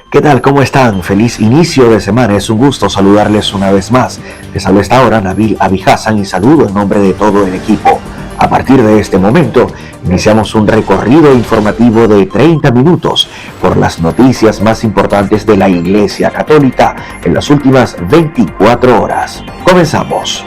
¿Qué tal? ¿Cómo están? Feliz inicio de semana. Es un gusto saludarles una vez más. Les habla esta hora Nabil Abihassan y saludo en nombre de todo el equipo. A partir de este momento, iniciamos un recorrido informativo de 30 minutos por las noticias más importantes de la Iglesia Católica en las últimas 24 horas. Comenzamos.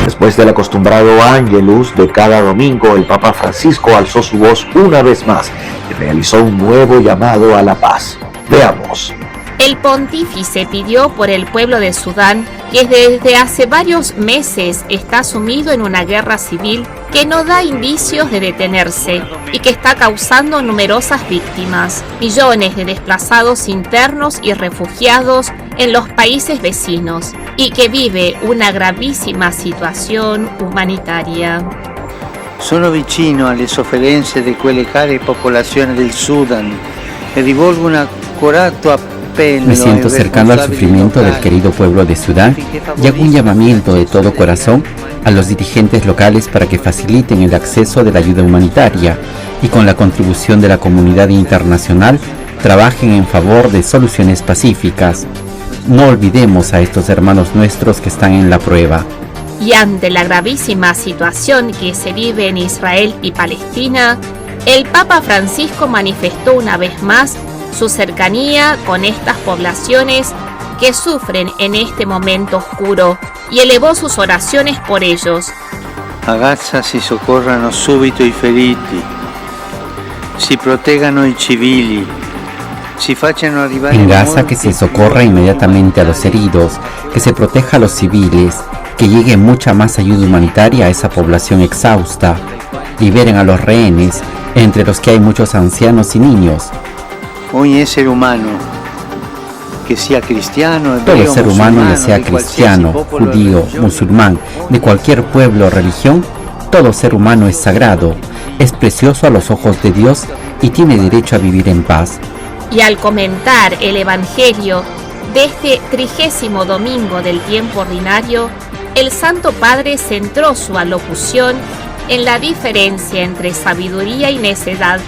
Después del acostumbrado Ángelus de cada domingo, el Papa Francisco alzó su voz una vez más y realizó un nuevo llamado a la paz. Veamos. El pontífice pidió por el pueblo de Sudán, que desde hace varios meses está sumido en una guerra civil que no da indicios de detenerse y que está causando numerosas víctimas, millones de desplazados internos y refugiados en los países vecinos, y que vive una gravísima situazione umanitaria. Sono vicino alle sofferenze di quelle care popolazioni del Sudán e rivolgo un accorato appello. Me siento cercano al sufrimiento del querido pueblo de Sudán y hago un llamamiento de todo corazón a los dirigentes locales para que faciliten el acceso de la ayuda humanitaria y con la contribución de la comunidad internacional trabajen en favor de soluciones pacíficas. No olvidemos a estos hermanos nuestros que están en la prueba. Y ante la gravísima situación que se vive en Israel y Palestina, el Papa Francisco manifestó una vez más su cercanía con estas poblaciones que sufren en este momento oscuro y elevó sus oraciones por ellos. A Gaza si soccorrano subito i feriti, si proteggano i civili, si facciano arrivare. En Gaza que se socorra inmediatamente a los heridos, que se proteja a los civiles, que llegue mucha más ayuda humanitaria a esa población exhausta, liberen a los rehenes, entre los que hay muchos ancianos y niños. Ogni essere umano, que sea cristiano, Todo ser humano, ya sea cristiano, judío, musulmán, de cualquier pueblo o religión, todo ser humano es sagrado, es precioso a los ojos de Dios y tiene derecho a vivir en paz. Y al comentar el Evangelio de este 30º domingo del tiempo ordinario, el Santo Padre centró su alocución en la diferencia entre sabiduría y necedad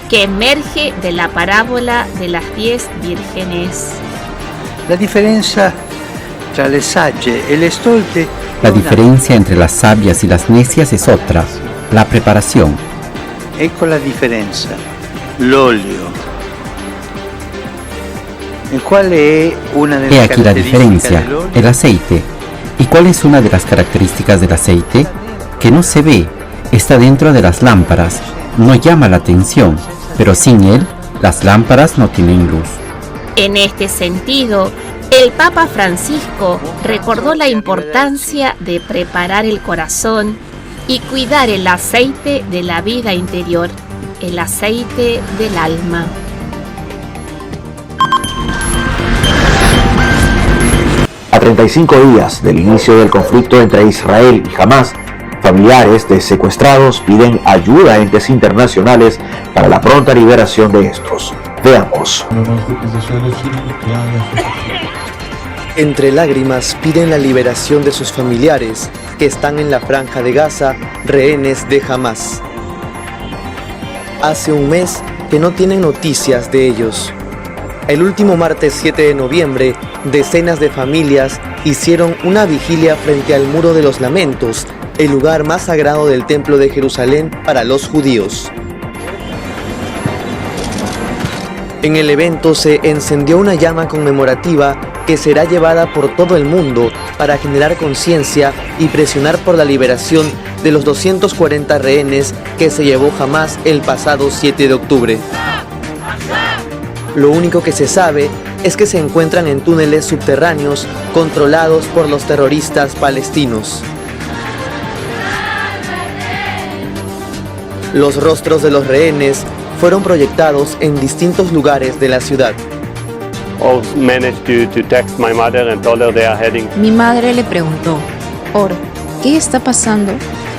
que emerge de la parábola de las 10 vírgenes. La diferencia tra le sagge e le stolte. La diferencia entre las sabias y las necias es otra, la preparación. Ecco la differenza, l'olio. ¿Cuál es una de las He aquí la diferencia, del óleo? el aceite. ¿Y cuál es una de las características del aceite? Que no se ve, está dentro de las lámparas, no llama la atención, pero sin él, las lámparas no tienen luz. En este sentido, el Papa Francisco recordó la importancia de preparar el corazón y cuidar el aceite de la vida interior, el aceite del alma. A 35 días del inicio del conflicto entre Israel y Hamás, familiares de secuestrados piden ayuda a entes internacionales para la pronta liberación de estos. Veamos. Entre lágrimas piden la liberación de sus familiares que están en la franja de Gaza, rehenes de Hamás. Hace un mes que no tienen noticias de ellos. El último martes 7 de noviembre, decenas de familias hicieron una vigilia frente al Muro de los Lamentos, el lugar más sagrado del Templo de Jerusalén para los judíos. En el evento se encendió una llama conmemorativa que será llevada por todo el mundo para generar conciencia y presionar por la liberación de los 240 rehenes que se llevó Hamás el pasado 7 de octubre. Lo único que se sabe es que se encuentran en túneles subterráneos controlados por los terroristas palestinos. Los rostros de los rehenes fueron proyectados en distintos lugares de la ciudad. Mi madre le preguntó, Or, ¿qué está pasando?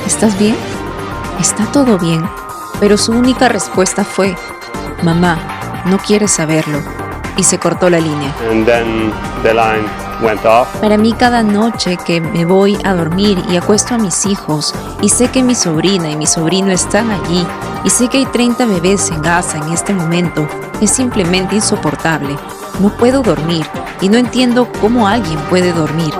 ¿Estás bien? Está todo bien. Pero su única respuesta fue, mamá, no quieres saberlo. Y se cortó la línea. Para mí, cada noche que me voy a dormir y acuesto a mis hijos y sé que mi sobrina y mi sobrino están allí y sé que hay 30 bebés en Gaza en este momento, es simplemente insoportable. No puedo dormir y no entiendo cómo alguien puede dormir.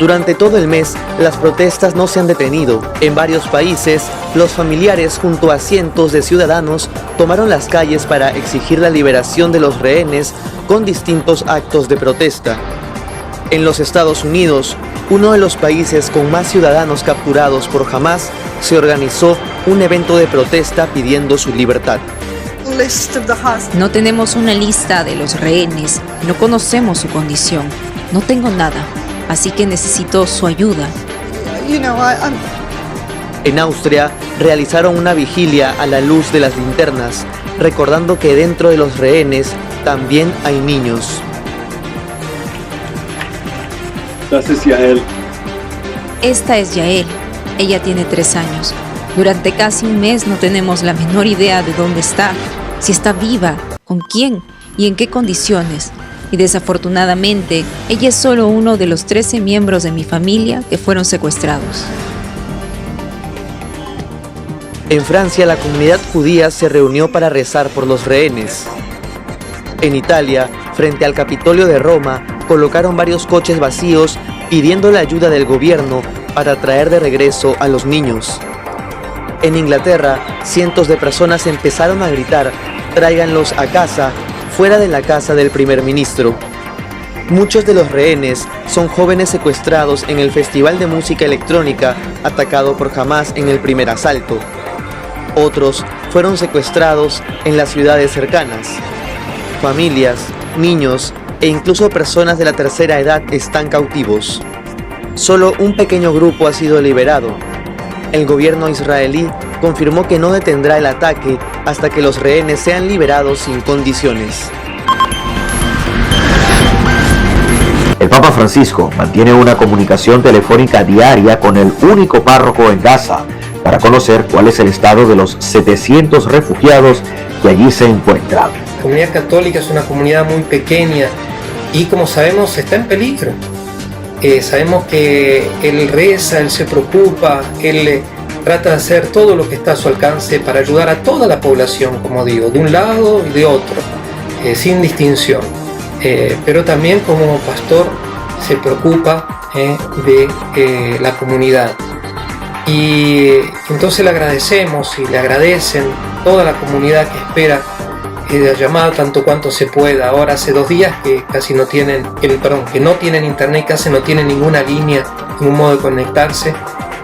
Durante todo el mes, las protestas no se han detenido. En varios países, los familiares junto a cientos de ciudadanos tomaron las calles para exigir la liberación de los rehenes con distintos actos de protesta. En los Estados Unidos, uno de los países con más ciudadanos capturados por Hamás, se organizó un evento de protesta pidiendo su libertad. No tenemos una lista de los rehenes, no conocemos su condición, no tengo nada, así que necesito su ayuda. En Austria, realizaron una vigilia a la luz de las linternas, recordando que dentro de los rehenes también hay niños. Esta es Yael, ella tiene 3 años. Durante casi un mes no tenemos la menor idea de dónde está, si está viva, con quién y en qué condiciones. Y desafortunadamente, ella es solo uno de los 13 miembros de mi familia que fueron secuestrados. En Francia, la comunidad judía se reunió para rezar por los rehenes. En Italia, frente al Capitolio de Roma, colocaron varios coches vacíos pidiendo la ayuda del gobierno para traer de regreso a los niños. En Inglaterra, cientos de personas empezaron a gritar: "Tráiganlos a casa", fuera de la casa del primer ministro. Muchos de los rehenes son jóvenes secuestrados en el Festival de Música Electrónica atacado por Hamás en el primer asalto. Otros fueron secuestrados en las ciudades cercanas. Familias, niños e incluso personas de la tercera edad están cautivos. Solo un pequeño grupo ha sido liberado. El gobierno israelí confirmó que no detendrá el ataque hasta que los rehenes sean liberados sin condiciones. El Papa Francisco mantiene una comunicación telefónica diaria con el único párroco en Gaza para conocer cuál es el estado de los 700 refugiados que allí se encuentran. La comunidad católica es una comunidad muy pequeña y, como sabemos, está en peligro. Sabemos que él reza, él se preocupa, él trata de hacer todo lo que está a su alcance para ayudar a toda la población, como digo, de un lado y de otro, sin distinción. Pero también como pastor se preocupa de la comunidad. Y entonces le agradecemos y le agradecen toda la comunidad que espera la llamada tanto cuanto se pueda. Ahora hace 2 días que casi no tienen, que no tienen internet, casi no tienen ninguna línea, ningún modo de conectarse,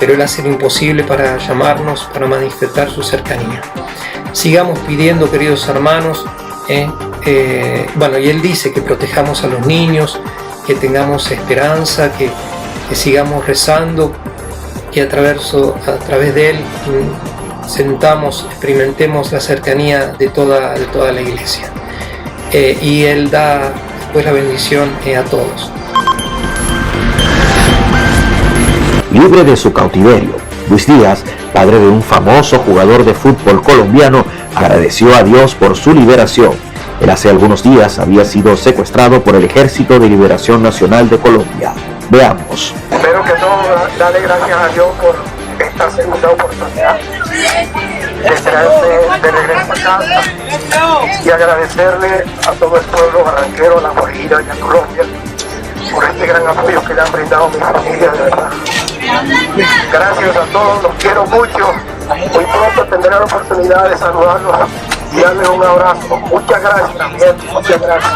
pero él hace lo imposible para llamarnos, para manifestar su cercanía. Sigamos pidiendo, queridos hermanos, y él dice que protejamos a los niños, que tengamos esperanza, que sigamos rezando, que a través de él experimentemos la cercanía de toda la iglesia. Y él da después la bendición a todos. Libre de su cautiverio, Luis Díaz, padre de un famoso jugador de fútbol colombiano, agradeció a Dios por su liberación. Él hace algunos días había sido secuestrado por el Ejército de Liberación Nacional de Colombia. Veamos. Espero que todos darle gracias a Dios por esta segunda oportunidad de traerme de regreso a casa y agradecerle a todo el pueblo barranquero, a La Guajira y a Colombia por este gran apoyo que le han brindado a mi familia, de verdad. Gracias a todos, los quiero mucho. Muy pronto tendré la oportunidad de saludarlos y darles un abrazo. Muchas gracias también, muchas gracias.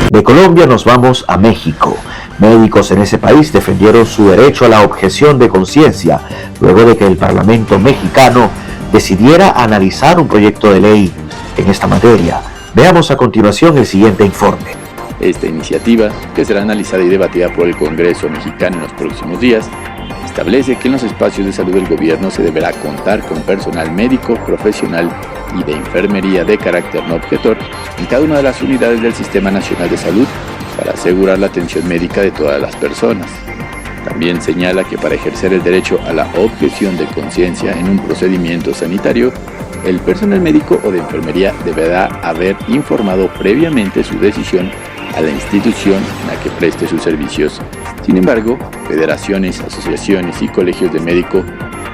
De Colombia nos vamos a México. Médicos en ese país defendieron su derecho a la objeción de conciencia luego de que el Parlamento mexicano decidiera analizar un proyecto de ley en esta materia. Veamos a continuación el siguiente informe. Esta iniciativa, que será analizada y debatida por el Congreso mexicano en los próximos días, establece que en los espacios de salud del gobierno se deberá contar con personal médico, profesional y de enfermería de carácter no objetor en cada una de las unidades del Sistema Nacional de Salud para asegurar la atención médica de todas las personas. También señala que para ejercer el derecho a la objeción de conciencia en un procedimiento sanitario el personal médico o de enfermería deberá haber informado previamente su decisión a la institución en la que preste sus servicios. Sin embargo, federaciones, asociaciones y colegios de médicos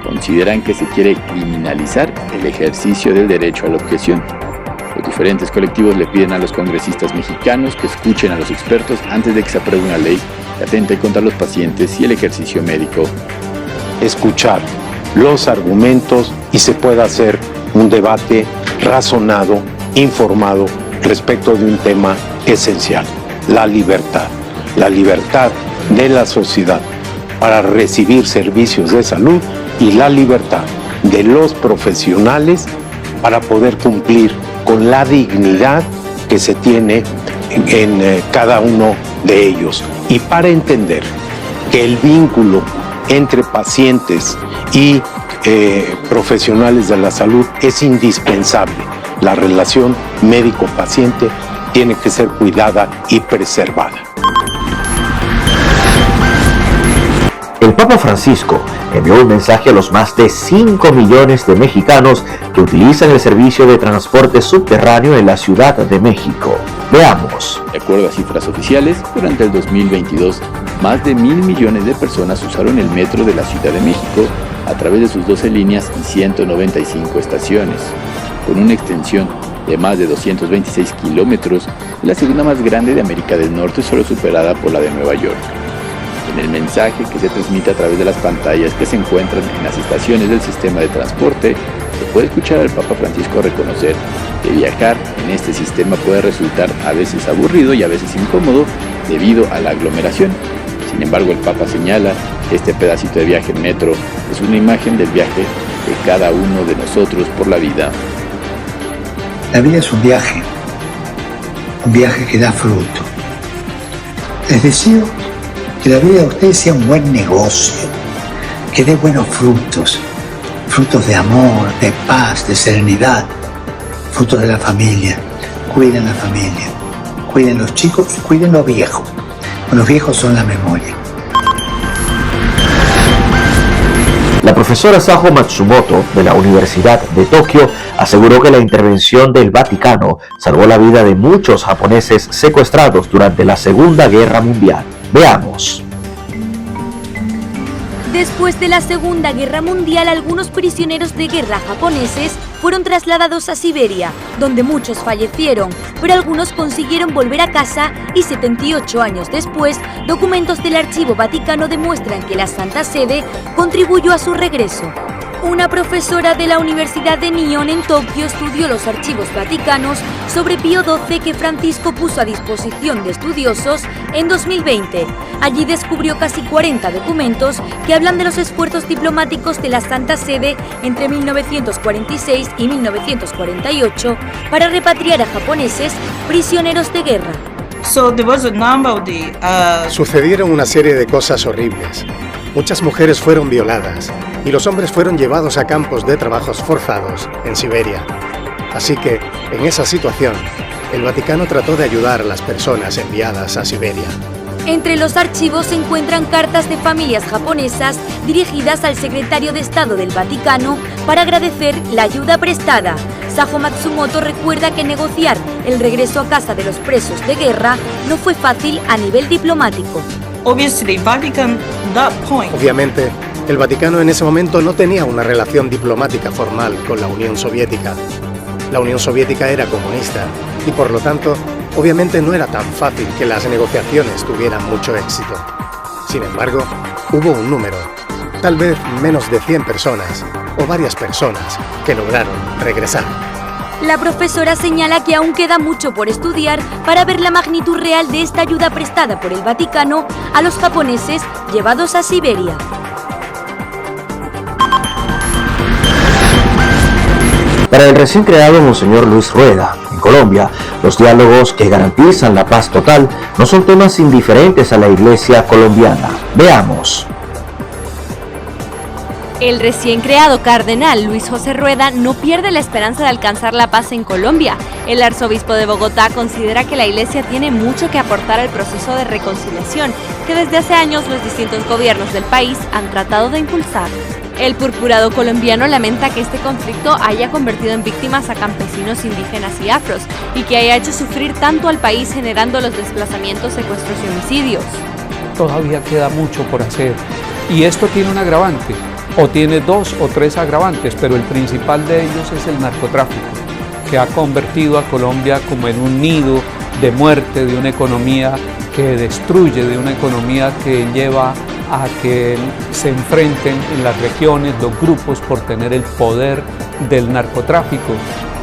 consideran que se quiere criminalizar el ejercicio del derecho a la objeción. Los diferentes colectivos le piden a los congresistas mexicanos que escuchen a los expertos antes de que se apruebe una ley que atente contra los pacientes y el ejercicio médico. Escuchar los argumentos y se pueda hacer un debate razonado, informado respecto de un tema esencial, la libertad de la sociedad para recibir servicios de salud y la libertad de los profesionales para poder cumplir con la dignidad que se tiene en cada uno de ellos, y para entender que el vínculo entre pacientes y profesionales de la salud es indispensable. La relación médico-paciente tiene que ser cuidada y preservada. El Papa Francisco envió un mensaje a los más de 5 millones de mexicanos que utilizan el servicio de transporte subterráneo en la Ciudad de México. Veamos. De acuerdo a cifras oficiales, durante el 2022, más de 1.000 millones de personas usaron el metro de la Ciudad de México a través de sus 12 líneas y 195 estaciones. Con una extensión de más de 226 kilómetros, la segunda más grande de América del Norte, solo superada por la de Nueva York. En el mensaje que se transmite a través de las pantallas que se encuentran en las estaciones del sistema de transporte, se puede escuchar al Papa Francisco reconocer que viajar en este sistema puede resultar a veces aburrido y a veces incómodo debido a la aglomeración. Sin embargo, el Papa señala que este pedacito de viaje en metro es una imagen del viaje de cada uno de nosotros por la vida. La vida es un viaje que da fruto. Les deseo que la vida de ustedes sea un buen negocio, que dé buenos frutos, frutos de amor, de paz, de serenidad, frutos de la familia. Cuiden la familia, cuiden los chicos y cuiden los viejos. Los viejos son la memoria. La profesora Sajo Matsumoto, de la Universidad de Tokio, aseguró que la intervención del Vaticano salvó la vida de muchos japoneses secuestrados durante la Segunda Guerra Mundial. Veamos. Después de la Segunda Guerra Mundial, algunos prisioneros de guerra japoneses fueron trasladados a Siberia, donde muchos fallecieron, pero algunos consiguieron volver a casa y 78 años después, documentos del Archivo Vaticano demuestran que la Santa Sede contribuyó a su regreso. Una profesora de la Universidad de Nihon en Tokio estudió los archivos vaticanos sobre Pío XII que Francisco puso a disposición de estudiosos en 2020. Allí descubrió casi 40 documentos que hablan de los esfuerzos diplomáticos de la Santa Sede entre 1946 y 1948 para repatriar a japoneses prisioneros de guerra. Sucedieron una serie de cosas horribles. Muchas mujeres fueron violadas y los hombres fueron llevados a campos de trabajos forzados en Siberia. Así que, en esa situación, el Vaticano trató de ayudar a las personas enviadas a Siberia. Entre los archivos se encuentran cartas de familias japonesas dirigidas al secretario de Estado del Vaticano para agradecer la ayuda prestada. Sajo Matsumoto recuerda que negociar el regreso a casa de los presos de guerra no fue fácil a nivel diplomático. Obviamente, el Vaticano en ese momento no tenía una relación diplomática formal con la Unión Soviética. La Unión Soviética era comunista y, por lo tanto, obviamente no era tan fácil que las negociaciones tuvieran mucho éxito. Sin embargo, hubo un número, tal vez menos de 100 personas o varias personas, que lograron regresar. La profesora señala que aún queda mucho por estudiar para ver la magnitud real de esta ayuda prestada por el Vaticano a los japoneses llevados a Siberia. Para el recién creado Monseñor Luis Rueda, en Colombia, los diálogos que garantizan la paz total no son temas indiferentes a la Iglesia colombiana. Veamos. El recién creado cardenal Luis José Rueda no pierde la esperanza de alcanzar la paz en Colombia. El arzobispo de Bogotá considera que la Iglesia tiene mucho que aportar al proceso de reconciliación que desde hace años los distintos gobiernos del país han tratado de impulsar. El purpurado colombiano lamenta que este conflicto haya convertido en víctimas a campesinos indígenas y afros y que haya hecho sufrir tanto al país generando los desplazamientos, secuestros y homicidios. Todavía queda mucho por hacer y esto tiene un agravante, o tiene 2 o 3 agravantes, pero el principal de ellos es el narcotráfico, que ha convertido a Colombia como en un nido de muerte, de una economía que destruye, de una economía que lleva a que se enfrenten en las regiones los grupos por tener el poder del narcotráfico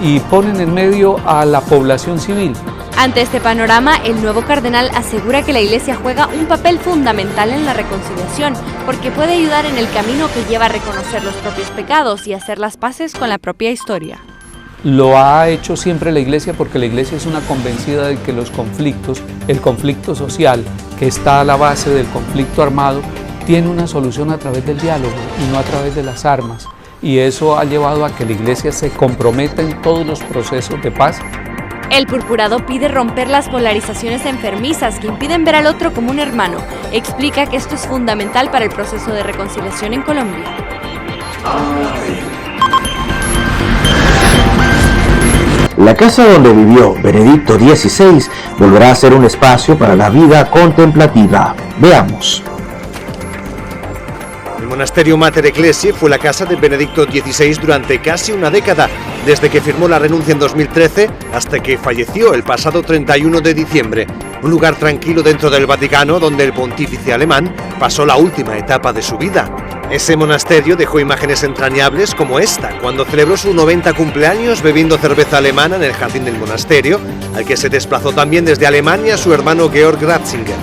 y ponen en medio a la población civil. Ante este panorama, el nuevo cardenal asegura que la Iglesia juega un papel fundamental en la reconciliación, porque puede ayudar en el camino que lleva a reconocer los propios pecados y hacer las paces con la propia historia. Lo ha hecho siempre la Iglesia porque la Iglesia es una convencida de que los conflictos, el conflicto social que está a la base del conflicto armado, tiene una solución a través del diálogo y no a través de las armas. Y eso ha llevado a que la Iglesia se comprometa en todos los procesos de paz. El purpurado pide romper las polarizaciones enfermizas que impiden ver al otro como un hermano. Explica que esto es fundamental para el proceso de reconciliación en Colombia. La casa donde vivió Benedicto XVI volverá a ser un espacio para la vida contemplativa. Veamos. El monasterio Mater Ecclesiae fue la casa de Benedicto XVI durante casi una década, desde que firmó la renuncia en 2013 hasta que falleció el pasado 31 de diciembre. Un lugar tranquilo dentro del Vaticano donde el pontífice alemán pasó la última etapa de su vida. Ese monasterio dejó imágenes entrañables como esta, cuando celebró su 90 cumpleaños bebiendo cerveza alemana en el jardín del monasterio, al que se desplazó también desde Alemania su hermano Georg Ratzinger.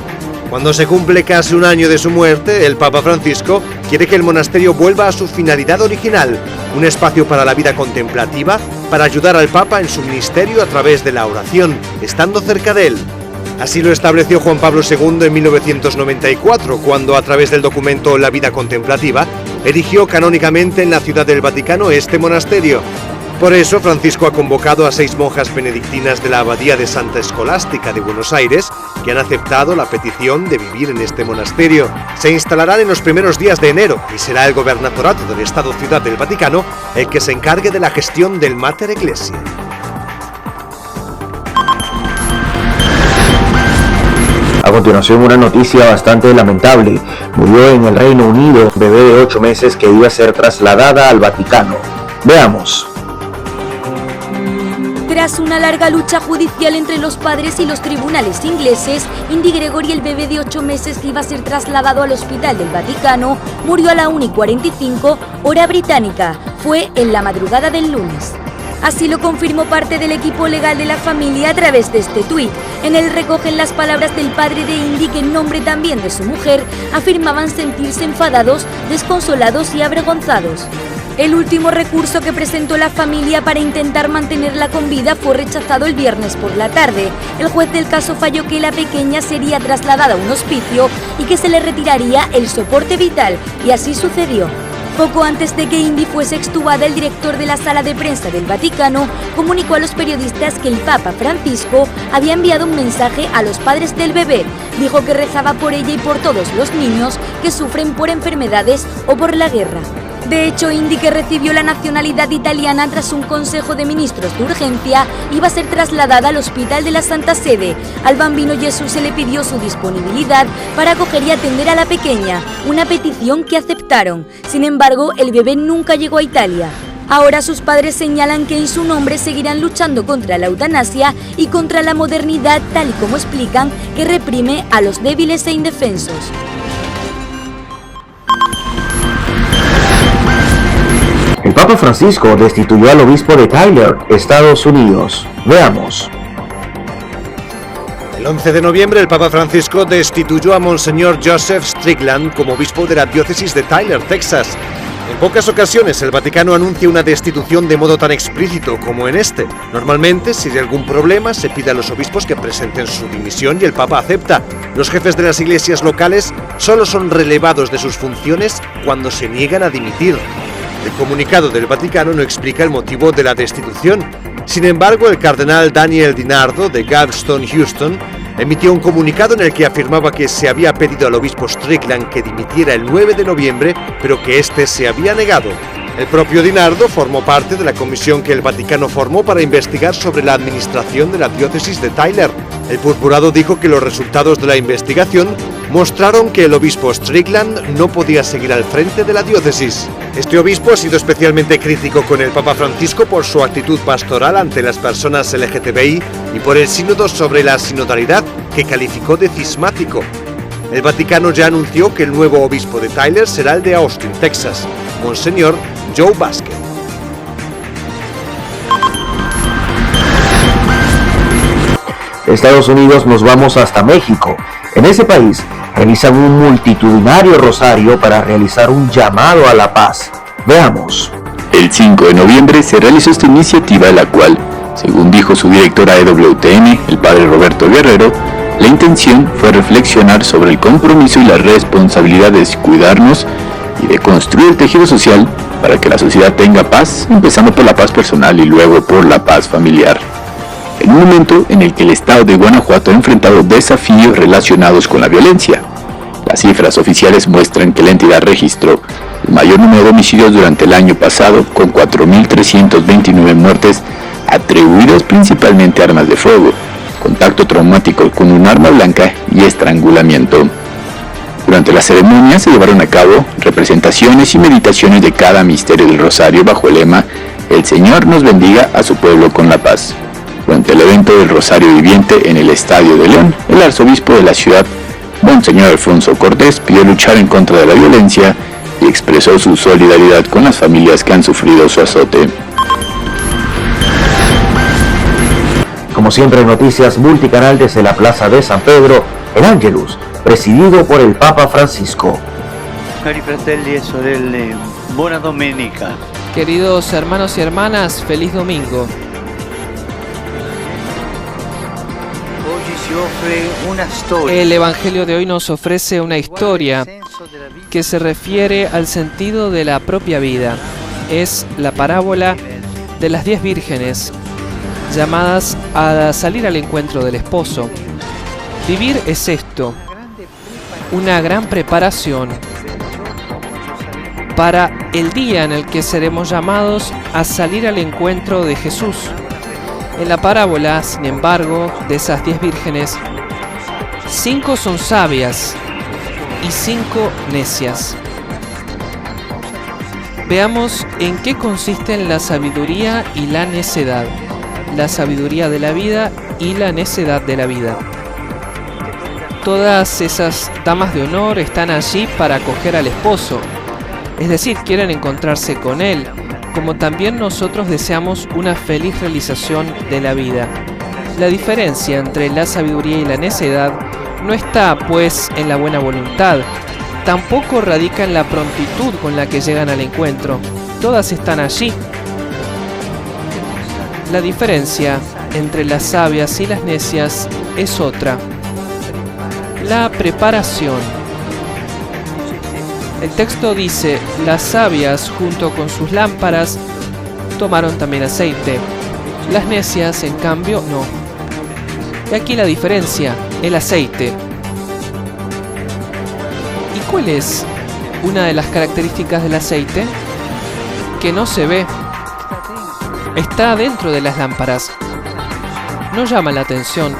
Cuando se cumple casi un año de su muerte, el Papa Francisco quiere que el monasterio vuelva a su finalidad original, un espacio para la vida contemplativa, para ayudar al Papa en su ministerio a través de la oración, estando cerca de él. Así lo estableció Juan Pablo II en 1994, cuando a través del documento La vida contemplativa, erigió canónicamente en la Ciudad del Vaticano este monasterio. Por eso, Francisco ha convocado a 6 monjas benedictinas de la Abadía de Santa Escolástica de Buenos Aires, que han aceptado la petición de vivir en este monasterio. Se instalarán en los primeros días de enero y será el gobernatorato del Estado Ciudad del Vaticano el que se encargue de la gestión del Mater Ecclesiae. A continuación, una noticia bastante lamentable. Murió en el Reino Unido un bebé de 8 meses que iba a ser trasladada al Vaticano. Veamos. Tras una larga lucha judicial entre los padres y los tribunales ingleses, Indy Gregory, el bebé de 8 meses que iba a ser trasladado al Hospital del Vaticano, murió a la 1:45 hora británica. Fue en la madrugada del lunes. Así lo confirmó parte del equipo legal de la familia a través de este tuit. En él recogen las palabras del padre de Indy, que en nombre también de su mujer afirmaban sentirse enfadados, desconsolados y avergonzados. El último recurso que presentó la familia para intentar mantenerla con vida fue rechazado el viernes por la tarde. El juez del caso falló que la pequeña sería trasladada a un hospicio y que se le retiraría el soporte vital, y así sucedió. Poco antes de que Indy fuese extubada, el director de la sala de prensa del Vaticano comunicó a los periodistas que el Papa Francisco había enviado un mensaje a los padres del bebé. Dijo que rezaba por ella y por todos los niños que sufren por enfermedades o por la guerra. De hecho, Indy, que recibió la nacionalidad italiana tras un consejo de ministros de urgencia, iba a ser trasladada al Hospital de la Santa Sede. Al bambino Jesús se le pidió su disponibilidad para acoger y atender a la pequeña, una petición que aceptaron. Sin embargo, el bebé nunca llegó a Italia. Ahora sus padres señalan que en su nombre seguirán luchando contra la eutanasia y contra la modernidad, tal y como explican, que reprime a los débiles e indefensos. El Papa Francisco destituyó al obispo de Tyler, Estados Unidos. Veamos. El 11 de noviembre, el Papa Francisco destituyó a Monseñor Joseph Strickland como obispo de la diócesis de Tyler, Texas. En pocas ocasiones el Vaticano anuncia una destitución de modo tan explícito como en este. Normalmente, si hay algún problema, se pide a los obispos que presenten su dimisión y el Papa acepta. Los jefes de las iglesias locales solo son relevados de sus funciones cuando se niegan a dimitir. El comunicado del Vaticano no explica el motivo de la destitución. Sin embargo, el cardenal Daniel DiNardo de Galveston, Houston, emitió un comunicado en el que afirmaba que se había pedido al obispo Strickland que dimitiera el 9 de noviembre, pero que este se había negado. El propio Di Nardo formó parte de la comisión que el Vaticano formó para investigar sobre la administración de la diócesis de Tyler. El purpurado dijo que los resultados de la investigación mostraron que el obispo Strickland no podía seguir al frente de la diócesis. Este obispo ha sido especialmente crítico con el Papa Francisco por su actitud pastoral ante las personas LGTBI y por el sínodo sobre la sinodalidad, que calificó de cismático. El Vaticano ya anunció que el nuevo obispo de Tyler será el de Austin, Texas, Monseñor Joe Basket. Estados Unidos nos vamos hasta México. En ese país realizan un multitudinario rosario para realizar un llamado a la paz. Veamos. El 5 de noviembre se realizó esta iniciativa, la cual, según dijo su directora de EWTN, el padre Roberto Guerrero, la intención fue reflexionar sobre el compromiso y la responsabilidad de cuidarnos y de construir el tejido social para que la sociedad tenga paz, empezando por la paz personal y luego por la paz familiar. En un momento en el que el estado de Guanajuato ha enfrentado desafíos relacionados con la violencia. Las cifras oficiales muestran que la entidad registró el mayor número de homicidios durante el año pasado, con 4.329 muertes atribuidas principalmente a armas de fuego, contacto traumático con un arma blanca y estrangulamiento. Durante la ceremonia se llevaron a cabo representaciones y meditaciones de cada misterio del rosario bajo el lema "El Señor nos bendiga a su pueblo con la paz". Durante el evento del Rosario Viviente en el Estadio de León, el arzobispo de la ciudad, Monseñor Alfonso Cortés, pidió luchar en contra de la violencia y expresó su solidaridad con las familias que han sufrido su azote. Como siempre, noticias multicanal desde la Plaza de San Pedro, el Ángelus, presidido por el Papa Francisco. Cari fratelli e sorelle, buona domenica. Queridos hermanos y hermanas, feliz domingo. El Evangelio de hoy nos ofrece una historia que se refiere al sentido de la propia vida. Es la parábola de las 10 vírgenes, llamadas a salir al encuentro del esposo. Vivir es esto, una gran preparación para el día en el que seremos llamados a salir al encuentro de Jesús. En la parábola, sin embargo, de esas 10 vírgenes, 5 son sabias y 5 necias. Veamos en qué consisten la sabiduría y la necedad, la sabiduría de la vida y la necedad de la vida. Todas esas damas de honor están allí para acoger al esposo, es decir, quieren encontrarse con él, como también nosotros deseamos una feliz realización de la vida. La diferencia entre la sabiduría y la necedad no está, pues, en la buena voluntad, tampoco radica en la prontitud con la que llegan al encuentro. Todas están allí. La diferencia entre las sabias y las necias es otra: la preparación. El texto dice: las sabias, junto con sus lámparas, tomaron también aceite. Las necias, en cambio, no. Y aquí la diferencia: el aceite. ¿Y cuál es una de las características del aceite? Que no se ve. Está dentro de las lámparas. No llama la atención,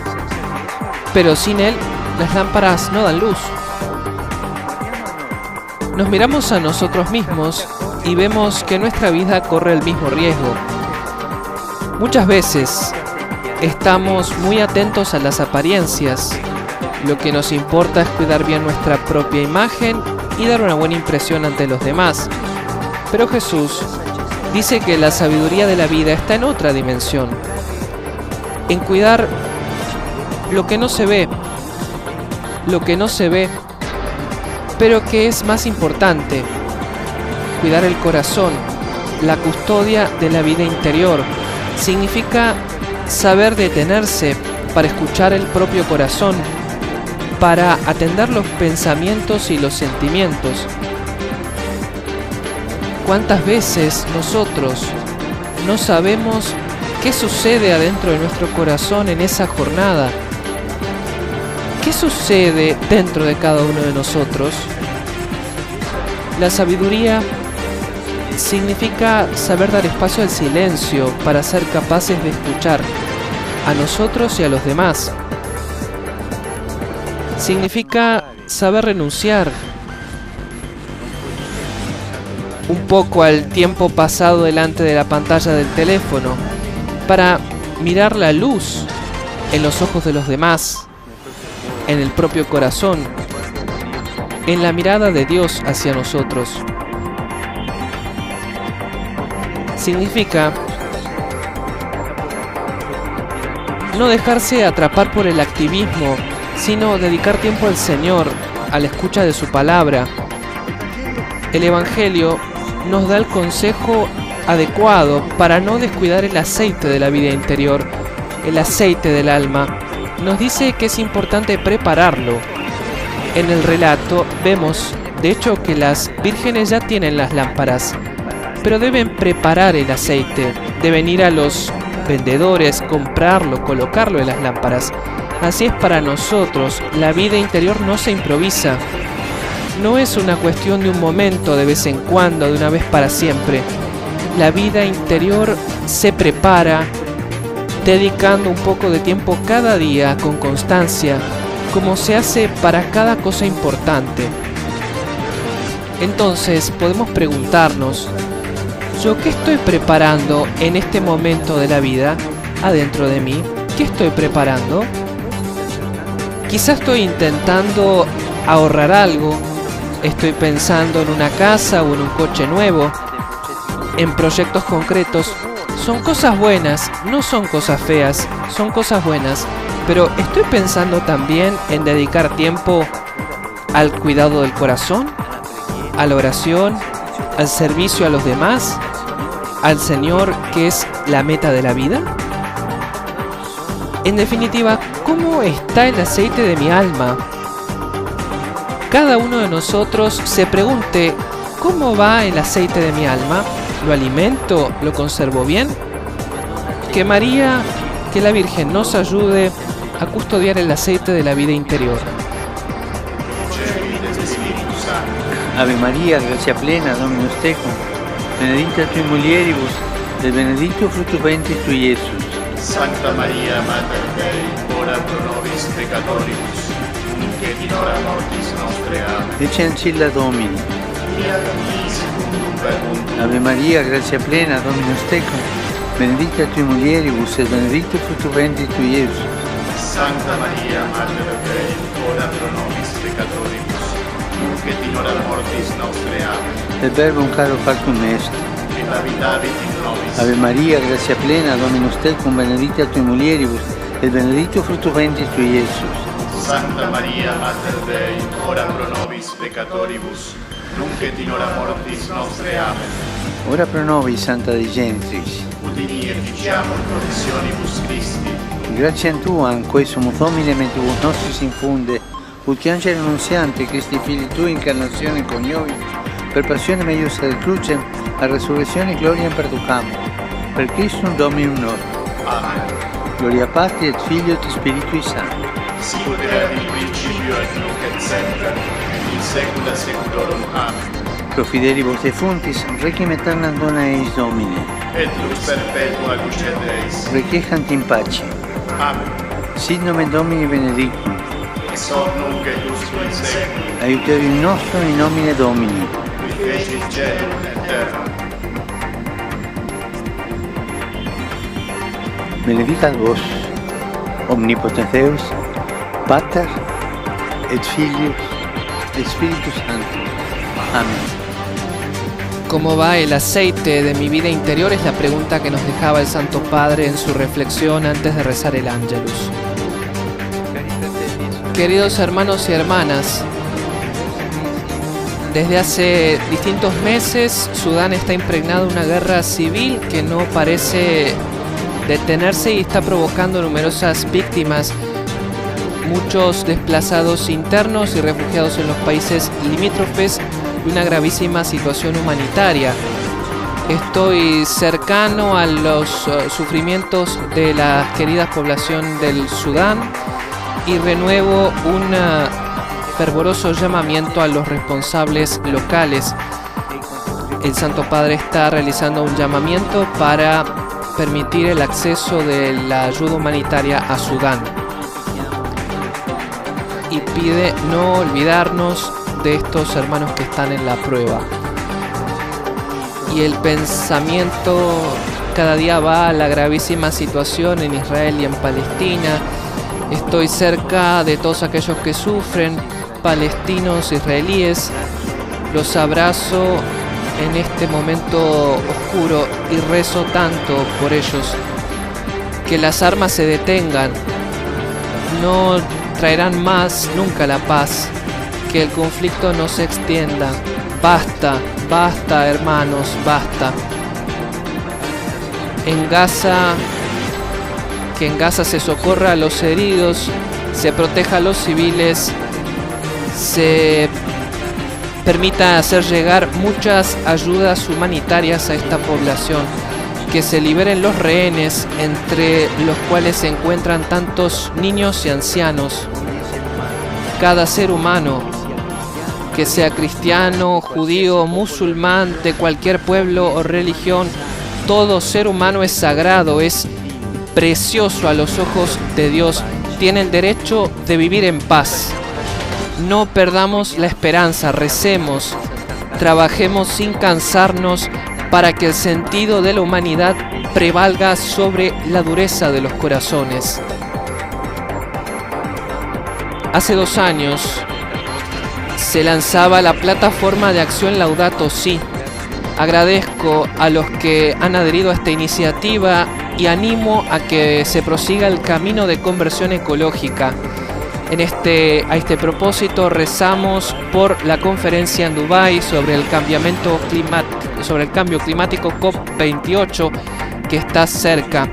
pero sin él las lámparas no dan luz. Nos miramos a nosotros mismos y vemos que nuestra vida corre el mismo riesgo. Muchas veces estamos muy atentos a las apariencias. Lo que nos importa es cuidar bien nuestra propia imagen y dar una buena impresión ante los demás. Pero Jesús dice que la sabiduría de la vida está en otra dimensión, en cuidar lo que no se ve, pero que es más importante: cuidar el corazón, la custodia de la vida interior. Significa saber detenerse para escuchar el propio corazón, para atender los pensamientos y los sentimientos. ¿Cuántas veces nosotros no sabemos qué sucede adentro de nuestro corazón en esa jornada? ¿qué sucede dentro de cada uno de nosotros? La sabiduría significa saber dar espacio al silencio para ser capaces de escuchar a nosotros y a los demás. Significa saber renunciar un poco al tiempo pasado delante de la pantalla del teléfono para mirar la luz en los ojos de los demás, en el propio corazón, en la mirada de Dios hacia nosotros. Significa no dejarse atrapar por el activismo, sino dedicar tiempo al Señor, a la escucha de su palabra. El Evangelio nos da el consejo adecuado para no descuidar el aceite de la vida interior, el aceite del alma. Nos dice que es importante prepararlo. En el relato vemos, de hecho, que las vírgenes ya tienen las lámparas, pero deben preparar el aceite, deben ir a los vendedores, comprarlo, colocarlo en las lámparas. Así es para nosotros, la vida interior no se improvisa. No es una cuestión de un momento, de vez en cuando, de una vez para siempre. La vida interior se prepara dedicando un poco de tiempo cada día con constancia, como se hace para cada cosa importante. Entonces podemos preguntarnos, ¿yo qué estoy preparando en este momento de la vida adentro de mí? ¿Qué estoy preparando? Quizás estoy intentando ahorrar algo, estoy pensando en una casa o en un coche nuevo, en proyectos concretos. Son cosas buenas, no son cosas feas, son cosas buenas, pero estoy pensando también en dedicar tiempo al cuidado del corazón, a la oración, al servicio a los demás, al Señor, que es la meta de la vida. En definitiva, ¿cómo está el aceite de mi alma? Cada uno de nosotros se pregunte, ¿cómo va el aceite de mi alma? ¿Lo alimento? ¿Lo conservo bien? Que María, que la Virgen nos ayude a custodiar el aceite de la vida interior. Ave María, gracia plena, Dominus tecum, benedicta tui mulieribus, et benedictus fructus ventris tui, Iesus. Sancta Maria, Mater Dei, ora pro nobis peccatoribus, nunc et in hora mortis nostre. Amen. Ecce ancilla Domini. Via Domini secundum verbum. Ave Maria, gracia plena, Dominus tecum, benedicta tui mulieribus, et benedictus fructus ventris tui, Iesus. Sancta Maria, Mater Dei, ora pro nobis peccatoribus, nunc et in hora mortis nostre. Amen. Et verbum caro factum est. Et habitavit in nobis. Ave Maria, gracia plena, Dominus tecum, benedicta tui mulieribus, et benedictus fructus ventris tui, Iesus. Sancta Maria, Mater Dei, ora pro nobis peccatoribus, nunc et in hora mortis nostre. Amen. Ora pro nobis, Santa Dei Gentris. Udini et ficiamur promissionibus Christi. Gratiam Tuam, quae sumus Domine mentibus nostris infunde, ut che angelo annunziante, Christi Fili Tui, incarnazione coniovi, per passione meius ad crucem, a resurrezione gloriam perducamur. Per Christum Dominum nostrum. Amen. Gloria Patri et Filio et Spiritui Sancti. Sicut erat in principio et nunc et semper, et in saecula saeculorum. Amen. Pro fidelibus defuntis, requiem aeternam dona eis Domine. Et lux perpetua lucet eis. Requiescant in pace. Amen. Sit nomen Domini benedictum. Ex hoc nunc et usque in saeculum. Aiuterium nostrum in nomine Domini. Qui fecit caelum et terra. Benedicat vos, omnipotens Deus, Pater et Filius et Spiritus Sanctus. Amén. ¿Cómo va el aceite de mi vida interior? Es la pregunta que nos dejaba el Santo Padre en su reflexión antes de rezar el Ángelus. Queridos hermanos y hermanas, desde hace distintos meses Sudán está impregnado de una guerra civil que no parece detenerse y está provocando numerosas víctimas, muchos desplazados internos y refugiados en los países limítrofes y una gravísima situación humanitaria. Estoy cercano a los sufrimientos de la querida población del Sudán y renuevo un fervoroso llamamiento a los responsables locales. El Santo Padre está realizando un llamamiento para permitir el acceso de la ayuda humanitaria a Sudán y pide no olvidarnos de estos hermanos que están en la prueba. Y el pensamiento cada día va a la gravísima situación en Israel y en Palestina. Estoy cerca de todos aquellos que sufren, palestinos, israelíes. Los abrazo en este momento oscuro y rezo tanto por ellos. Que las armas se detengan. No traerán más nunca la paz. Que el conflicto no se extienda. Basta, basta, hermanos, basta. En Gaza, que en Gaza se socorra a los heridos, se proteja a los civiles, se permita hacer llegar muchas ayudas humanitarias a esta población, que se liberen los rehenes, entre los cuales se encuentran tantos niños y ancianos. Cada ser humano, que sea cristiano, judío, musulmán, de cualquier pueblo o religión, todo ser humano es sagrado, es precioso a los ojos de Dios, tiene el derecho de vivir en paz. No perdamos la esperanza, recemos, trabajemos sin cansarnos para que el sentido de la humanidad prevalga sobre la dureza de los corazones. Hace 2 años se lanzaba la plataforma de acción Laudato Si. Agradezco a los que han adherido a esta iniciativa y animo a que se prosiga el camino de conversión ecológica. A este propósito rezamos por la conferencia en Dubái sobre el cambio climático COP28 que está cerca.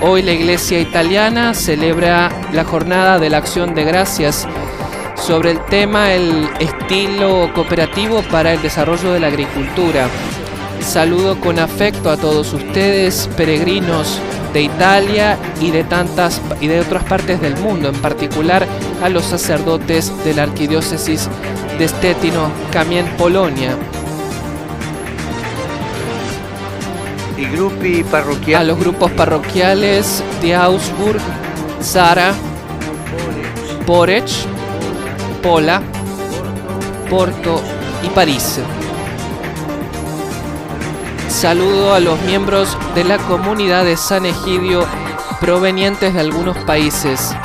Hoy la Iglesia italiana celebra la jornada de la Acción de Gracias sobre el tema el estilo cooperativo para el desarrollo de la agricultura. Saludo con afecto a todos ustedes, peregrinos de Italia y de otras partes del mundo, en particular a los sacerdotes de la arquidiócesis de Stetino, Kamien, Polonia. A los grupos parroquiales de Augsburg, Zara, Porec, Pola, Porto y París. Saludo a los miembros de la comunidad de San Egidio provenientes de algunos países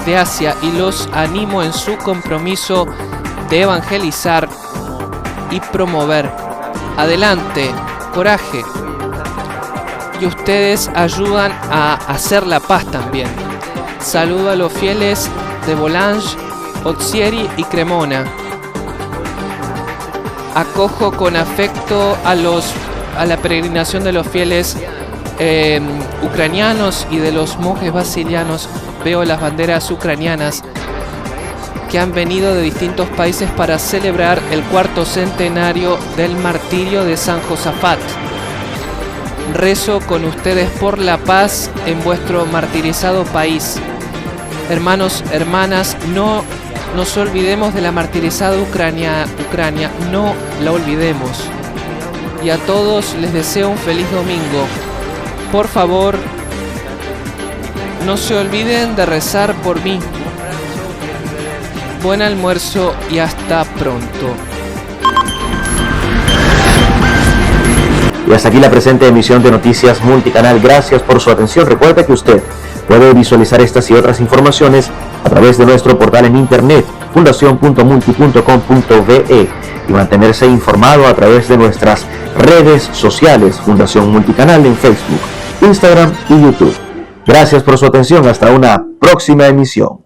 de Asia y los animo en su compromiso de evangelizar y promover. Adelante, coraje. Y ustedes ayudan a hacer la paz también. Saludo a los fieles de Volange, Ozieri y Cremona. Acojo con afecto a la peregrinación de los fieles ucranianos y de los monjes basilianos. Veo las banderas ucranianas que han venido de distintos países para celebrar el 4º centenario del martirio de San Josafat. Rezo con ustedes por la paz en vuestro martirizado país. Hermanos, hermanas, no nos olvidemos de la martirizada Ucrania, no la olvidemos. Y a todos les deseo un feliz domingo. Por favor, no se olviden de rezar por mí. Buen almuerzo y hasta pronto. Y hasta aquí la presente emisión de Noticias Multicanal. Gracias por su atención. Recuerde que usted puede visualizar estas y otras informaciones a través de nuestro portal en internet fundacion.multi.com.ve y mantenerse informado a través de nuestras redes sociales Fundación Multicanal en Facebook, Instagram y YouTube. Gracias por su atención. Hasta una próxima emisión.